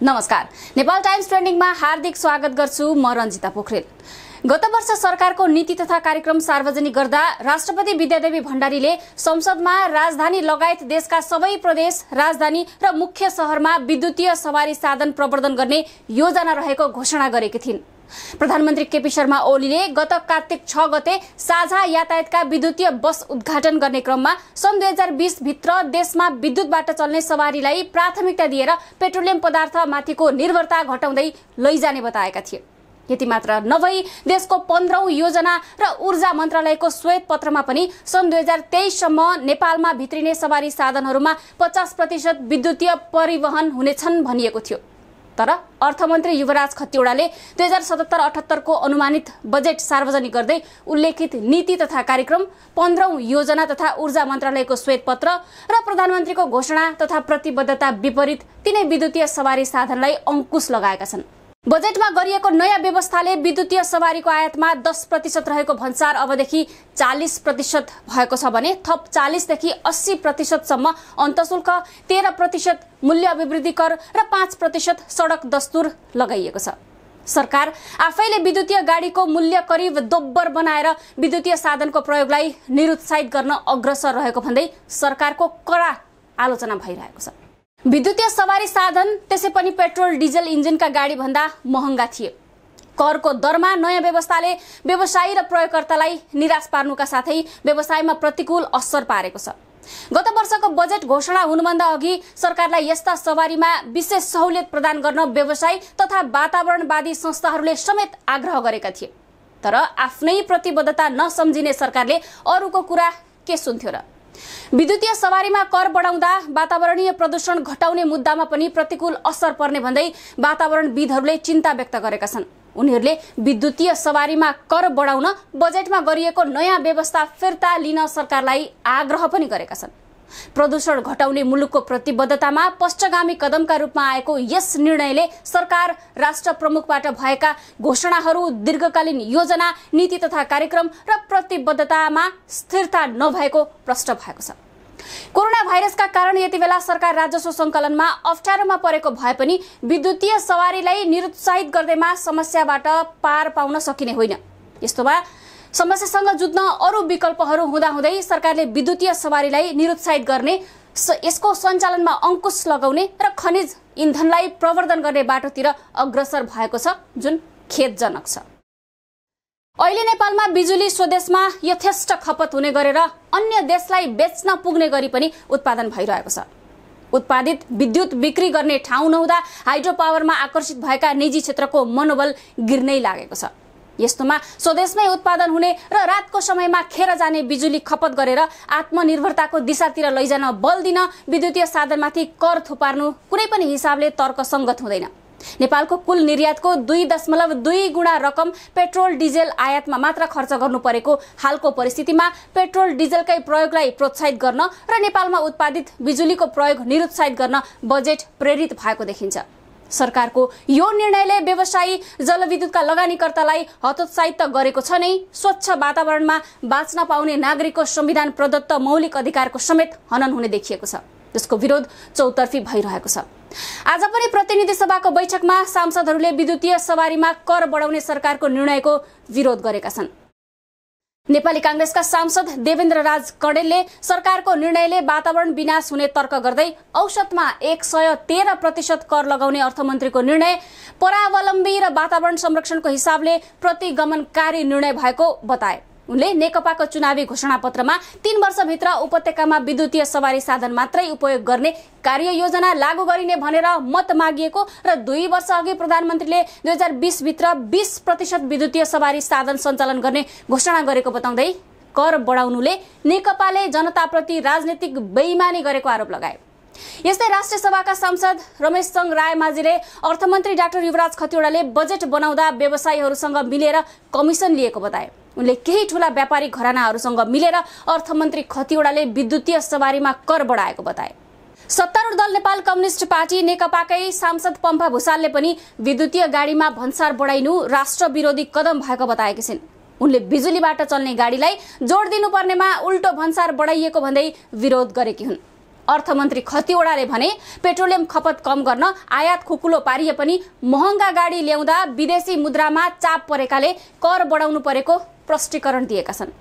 नमस्कार, नेपाल टाइम्स ट्रेन्डिङमा हार्दिक स्वागत गर्छु। म रञ्जिता पोखरेल। गत वर्ष सरकारको नीति तथा कार्यक्रम सार्वजनिक गर्दा राष्ट्रपति विद्यादेवी भण्डारीले संसदमा राजधानी लगायत देशका सबै प्रदेश, राजधानी र मुख्य शहरमा विद्युतीय सवारी साधन प्रवर्धन गर्ने योजना रहेको घोषणा गरेकी थिइन्। प्रधानमन्त्री केपी शर्मा ओलीले गत कार्तिक 6 गते साझा यातायातका विद्युतीय बस उद्घाटन गर्ने क्रममा सन् 2020 भित्र देशमा विद्युतबाट चल्ने सवारीलाई प्राथमिकता दिएर पेट्रोलियम पदार्थमाथिको निर्भरता घटाउँदै लैजाने बताएका थिए। यति मात्र नभई देशको 15औं योजना र ऊर्जा मन्त्रालयको श्वेत पत्रमा पनि सन् 2023 सम्म नेपालमा भित्रिने सवारी साधनहरूमा 50% विद्युतीय परिवहन हुनेछन् भनिएको थियो। तर अर्थमन्त्री युवराज खतिवड़ाले 2077-78 को अनुमानित बजेट सार्वजनिक गर्दै उल्लेखित नीति तथा कार्यक्रम, 15औं योजना तथा ऊर्जा मन्त्रालयको श्वेत पत्र र प्रधानमन्त्रीको घोषणा तथा प्रतिबद्धता विपरीत तिनै विद्युतीय सवारी साधनलाई अंकुश लगाएका छन्। बजेटमा गरिएको नयाँ व्यवस्थाले विद्युतीय सवारीको आयातमा 10% रहेको भन्सार अबदेखि 40% भएको छ भने थप 40 देखि 80% सम्म अन्तशुल्क, 13% मूल्य अभिवृद्धि कर र 5% सडक दस्तुर लगाइएको छ। सरकार आफैले विद्युतीय गाडीको मूल्य करिब दोब्बर बनाएर विद्युतीय साधनको प्रयोगलाई निरुत्साहित गर्न अग्रसर रहेको भन्दै सरकारको कडा आलोचना भइरहेको छ। विद्युतीय सवारी साधन त्यसै पनि पेट्रोल डिजल इन्जिनका गाडी भन्दा महँगा थिए। करको दरमा नयाँ व्यवस्थाले व्यवसायी र प्रयोगकर्तालाई निराश पार्नुका साथै व्यवसायमा प्रतिकूल असर पारेको छ। गत वर्षको बजेट घोषणा हुनुभन्दा अघि सरकारलाई यस्ता सवारीमा विशेष सहुलियत प्रदान गर्न व्यवसायी तथा वातावरणवादी संस्थाहरूले समेत आग्रह गरेका थिए। तर आफ्नै प्रतिबद्धता नसम्झिने सरकारले अरूको कुरा के सुन्थ्यो र? विद्युतीय सवारीमा कर बढाउँदा वातावरणीय प्रदूषण घटाउने मुद्दामा पनि प्रतिकूल असर पर्ने भन्दै वातावरणविदहरूले चिन्ता व्यक्त गरेका छन्। उनीहरूले विद्युतीय सवारीमा कर बढाउन बजेटमा गरिएको नयाँ व्यवस्था फिर्ता लिन सरकारलाई आग्रह पनि गरेका छन्। प्रदूषण घटाउने मुलुकको प्रतिबद्धतामा पश्चगामी कदमका रूपमा आएको यस निर्णयले सरकार, राष्ट्र प्रमुखबाट भएका घोषणाहरू, दीर्घकालीन योजना, नीति तथा कार्यक्रम र प्रतिबद्धतामा स्थिरता नभएको प्रश्न भएको छ। कोरोना भाइरसका कारण यति बेला सरकार राजस्व सङ्कलनमा अप्ठ्यारोमा परेको भए पनि विद्युतीय सवारीलाई निरुत्साहित गर्दैमा समस्याबाट पार पाउन सकिने होइन। यस्तोमा समस्यासँग जुझ्न अरू विकल्पहरू हुँदाहुँदै सरकारले विद्युतीय सवारीलाई निरुत्साहित गर्ने, यसको सञ्चालनमा अंकुश लगाउने र खनिज इन्धनलाई प्रवर्धन गर्ने बाटोतिर अग्रसर भएको छ, जुन खेदजनक छ। अहिले नेपालमा बिजुली स्वदेशमा यथेष्ट खपत हुने गरेर अन्य देशलाई बेच्न पुग्ने गरी पनि उत्पादन भइरहेको छ। उत्पादित विद्युत बिक्री गर्ने ठाउँ नहुँदा हाइड्रो पावरमा आकर्षित भएका निजी क्षेत्रको मनोबल गिर्नै लागेको छ। यस्तोमा स्वदेशमै उत्पादन हुने र रातको समयमा खेर जाने बिजुली खपत गरेर आत्मनिर्भरताको दिशातिर लैजान बल दिन विद्युतीय साधनमाथि कर थुपार्नु कुनै पनि हिसाबले तर्कसङ्गत हुँदैन। नेपालको कुल निर्यातको 2.2 गुणा रकम पेट्रोल डिजेल आयातमा मात्र खर्च गर्नु परेको हालको परिस्थितिमा पेट्रोल डिजेलकै प्रयोगलाई प्रोत्साहित गर्न र नेपालमा उत्पादित बिजुलीको प्रयोग निरुत्साहित गर्न बजेट प्रेरित भएको देखिन्छ। सरकारको यो निर्णयले व्यवसायी, जलविद्युतका लगानीकर्तालाई हतोत्साहित त गरेको छ नै, स्वच्छ वातावरणमा बाँच्न पाउने नागरिकको संविधान प्रदत्त मौलिक अधिकारको समेत हनन हुने देखिएको छ। जसको विरोध चौतर्फी भइरहेको छ। आज पनि प्रतिनिधि सभाको बैठकमा सांसदहरूले विद्युतीय सवारीमा कर बढाउने सरकारको निर्णयको विरोध गरेका छन्। नेपाली कांग्रेसका सांसद देवेन्द्र राज कडेलले सरकारको निर्णयले वातावरण विनाश हुने तर्क गर्दै औसतमा 113% कर लगाउने अर्थमन्त्रीको निर्णय परावलम्बी र वातावरण संरक्षणको हिसाबले प्रतिगमनकारी निर्णय भएको बताए। उनले नेकपाको चुनावी घोषणापत्रमा 3 वर्षभित्र उपत्यकामा विद्युतीय सवारी साधन मात्रै उपयोग गर्ने कार्ययोजना लागू गरिने भनेर मत मागिएको र 2 वर्ष अघि प्रधानमन्त्रीले 2020 भित्र 20% विद्युतीय सवारी साधन सञ्चालन गर्ने घोषणा गरेको बताउँदै कर बढाउनुले नेकपाले जनताप्रति राजनीतिक बेइमानी गरेको आरोप लगाए। यस्तै राष्ट्रिय सभाका सांसद रमेशचन्द्र रायमाझीले अर्थमन्त्री डाक्टर युवराज खतिवड़ाले बजेट बनाउँदा व्यवसायीहरूसँग मिलेर कमिसन लिएको बताए। उनले केही ठूला व्यापारी घरानाहरूसँग मिलेर अर्थमन्त्री खतिवड़ाले विद्युतीय सवारीमा कर बढाएको बताए। सत्तारूढ दल नेपाल कम्युनिस्ट पार्टी नेकपाकै सांसद पम्फा भुसालले पनि विद्युतीय गाडीमा भन्सार बढाइनु राष्ट्र विरोधी कदम भएको बताएकी छिन्। उनले बिजुलीबाट चल्ने गाडीलाई जोड दिनुपर्नेमा उल्टो भन्सार बढाइएको भन्दै विरोध गरेकी हुन्। अर्थमन्त्री खतिवडाले भने पेट्रोलियम खपत कम गर्न आयात खुकुलो पारिए पनि महँगा गाडी ल्याउँदा विदेशी मुद्रामा चाप परेकाले कर बढाउनु परेको प्रष्टीकरण दिएका छन्।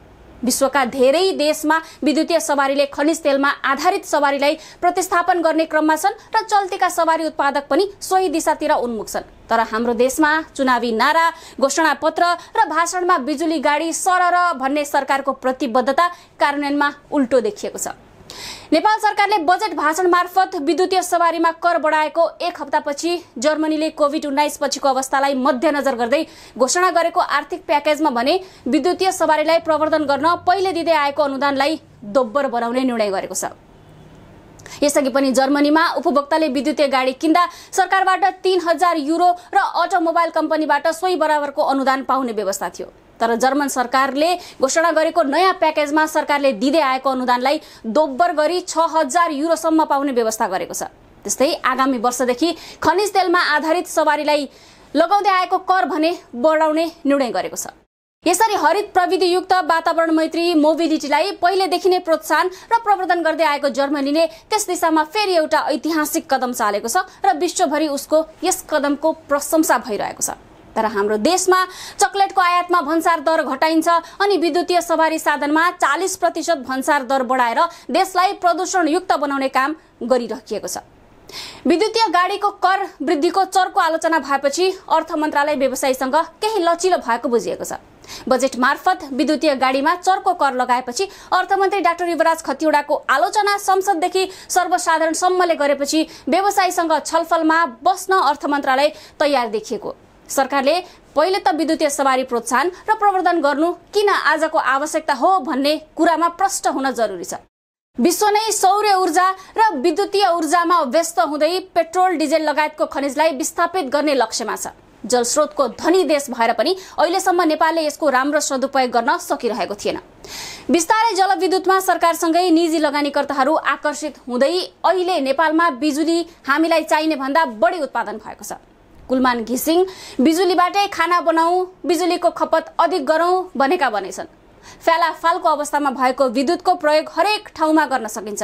विश्वका धेरै देशमा विद्युतीय सवारीले खनिज तेलमा आधारित सवारीलाई प्रतिस्थापन गर्ने क्रममा छन् र चल्तीका सवारी उत्पादक पनि सोही दिशातिर उन्मुख छन्। तर हाम्रो देशमा चुनावी नारा, घोषणापत्र र भाषणमा बिजुली गाडी सरर भन्ने सरकारको प्रतिबद्धता कार्यान्वयनमा उल्टो देखिएको छ। नेपाल सरकारले बजेट भाषण मार्फत विद्युतीय सवारीमा कर बढाएको एक हप्तापछि जर्मनीले कोभिड-19 पछिको अवस्थालाई मध्यनजर गर्दै घोषणा गरेको आर्थिक प्याकेजमा भने विद्युतीय सवारीलाई प्रवर्धन गर्न पहिले दिँदै आएको अनुदानलाई दोब्बर बनाउने निर्णय गरेको छ। यसअघि पनि जर्मनीमा उपभोक्ताले विद्युतीय गाडी किन्दा सरकारबाट 3000 युरो र अटोमोबाइल कम्पनीबाट सोही बराबरको अनुदान पाउने व्यवस्था थियो। तर जर्मन सरकारले घोषणा गरेको नयाँ प्याकेजमा सरकारले दिँदै आएको अनुदानलाई दोब्बर गरी 6000 युरोसम्म पाउने व्यवस्था गरेको छ। त्यस्तै आगामी वर्षदेखि खनिज तेलमा आधारित सवारीलाई लगाउँदै आएको कर भने बढाउने निर्णय गरेको छ। यसरी हरित प्रविधियुक्त वातावरण मैत्री मोबिलिटीलाई पहिलेदेखि नै प्रोत्साहन र प्रवर्धन गर्दै आएको जर्मनीले त्यस दिशामा फेरि एउटा ऐतिहासिक कदम चालेको छ र विश्वभरि उसको यस कदमको प्रशंसा भइरहेको छ। तर हाम्रो देशमा चकलेटको आयातमा भन्सार दर घटाइन्छ अनि विद्युतीय सवारी साधनमा 40% भन्सार दर बढाएर देशलाई प्रदूषणयुक्त बनाउने काम गरिराखिएको छ। विद्युतीय गाडीको कर वृद्धिको चर्को आलोचना भएपछि अर्थ मन्त्रालय व्यवसायीसँग केही लचिलो भएको बुझिएको छ। बजेट मार्फत विद्युतीय गाडीमा चर्को कर लगाएपछि अर्थमन्त्री डाक्टर युवराज खतिवडाको आलोचना संसददेखि सर्वसाधारणसम्मले गरेपछि व्यवसायीसँग छलफलमा बस्न अर्थ मन्त्रालय तयार देखिएको। सरकारले पहिले त विद्युतीय सवारी प्रोत्साहन र प्रवर्धन गर्नु किन आजको आवश्यकता हो भन्ने कुरामा प्रष्ट हुन जरुरी छ। विश्व नै सौर्य ऊर्जा र विद्युतीय ऊर्जामा व्यस्त हुँदै पेट्रोल डिजेल लगायतको खनिजलाई विस्थापित गर्ने लक्ष्यमा छ। जलस्रोतको धनी देश भएर पनि अहिलेसम्म नेपालले यसको राम्रो सदुपयोग गर्न सकिरहेको थिएन। बिस्तारै जलविद्युतमा सरकारसँगै निजी लगानीकर्ताहरू आकर्षित हुँदै अहिले नेपालमा बिजुली हामीलाई चाहिने भन्दा बढी उत्पादन भएको छ। कुलमान घिसिङ बिजुलीबाटै खाना बनाऊ, बिजुलीको खपत अधिक गरौं भनेका बनेछन्। फ्यालाफालको अवस्थामा भएको विद्युतको प्रयोग हरेक ठाउँमा गर्न सकिन्छ।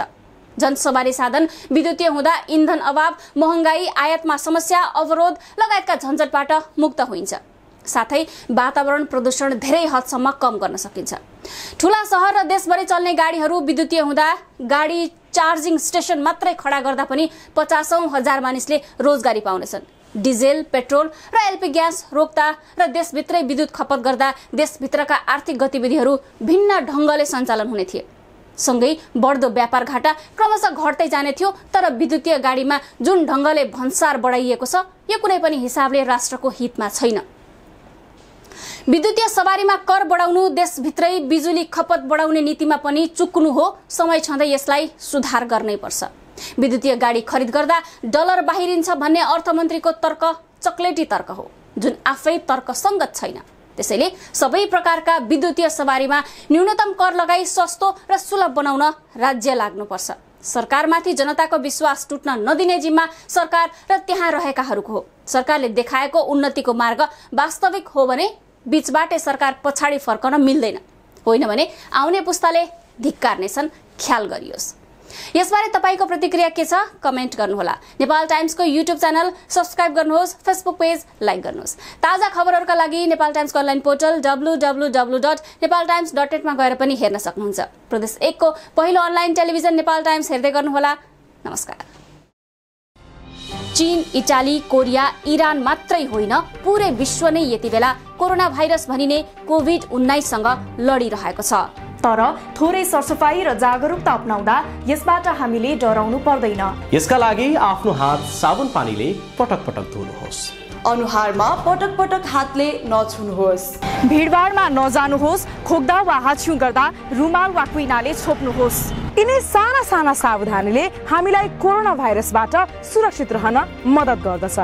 जनसवारी साधन विद्युतीय हुँदा इन्धन अभाव, महँगाई, आयातमा समस्या, अवरोध लगायतका झन्झटबाट मुक्त होइन्छ। साथै वातावरण प्रदूषण धेरै हदसम्म कम गर्न सकिन्छ। ठूला शहर र देशभरि चल्ने गाडीहरू विद्युतीय हुँदा गाडी चार्जिङ स्टेशन मात्रै खडा गर्दा पनि 50,000 मानिसले रोजगारी पाउनेछन्। डिजेल, पेट्रोल र एलपी ग्यास रोक्दा र देशभित्रै विद्युत खपत गर्दा देशभित्रका आर्थिक गतिविधिहरू भिन्न ढङ्गले सञ्चालन हुने थिए। सँगै बढ्दो व्यापार घाटा क्रमशः घट्दै जाने थियो। तर विद्युतीय गाडीमा जुन ढङ्गले भन्सार बढाइएको छ यो कुनै पनि हिसाबले राष्ट्रको हितमा छैन। विद्युतीय सवारीमा कर बढाउनु देशभित्रै बिजुली खपत बढाउने नीतिमा पनि चुक्नु हो। समय छँदै यसलाई सुधार गर्नै पर्छ। विद्युतीय गाडी खरिद गर्दा डलर बाहिरिन्छ भन्ने अर्थमन्त्रीको तर्क चक्लेटी तर्क हो जुन आफै तर्कसङ्गत छैन। त्यसैले सबै प्रकारका विद्युतीय सवारीमा न्यूनतम कर लगाई सस्तो र सुलभ बनाउन राज्य लाग्नुपर्छ। सरकारमाथि जनताको विश्वास टुट्न नदिने जिम्मा सरकार र त्यहाँ रहेकाहरूको हो। सरकारले देखाएको उन्नतिको मार्ग वास्तविक हो भने बीचबाटै सरकार पछाडि फर्कन मिल्दैन, होइन भने आउने पुस्ताले धिक्कार्नेछन्। ख्याल गरियोस्। यसबारे तपाईको प्रतिक्रिया के छ कमेन्ट गर्नुहोला। नेपाल टाइम्सको युट्युब च्यानल सब्स्क्राइब गर्नुहोस्, फेसबुक पेज लाइक गर्नुहोस्। ताजा खबरहरूका लागि नेपाल टाइम्सको अनलाइन पोर्टल www.nepaltimes.net मा गएर पनि हेर्न सक्नुहुन्छ। प्रदेश 1 को पहिलो अनलाइन टेलिभिजन नेपाल टाइम्स हेर्दै गर्नुहोला। नमस्कार। चीन, इटाली, कोरिया, इरान मात्रै होइन पूरै विश्व नै यति बेला कोरोना भाइरस भनिने कोभिड-19 सँग लडिरहेको छ। तर थोरै सरसफाई र जागरुकता अपनाउँदा यसबाट हामीले डराउनु पर्दैन। यसका लागि आफ्नो हात साबुन पानीले पटक पटक धुनुहोस्। अनुहारमा पटक पटक हातले नछुनुहोस्। भिडभाडमा नजानुहोस्। खोक्दा वा हाछ्यु गर्दा रुमाल वा कुइनाले छोप्नुहोस्। यिनै साना साना सावधानीले हामीलाई कोरोना भाइरसबाट सुरक्षित रहन मद्दत गर्दछ।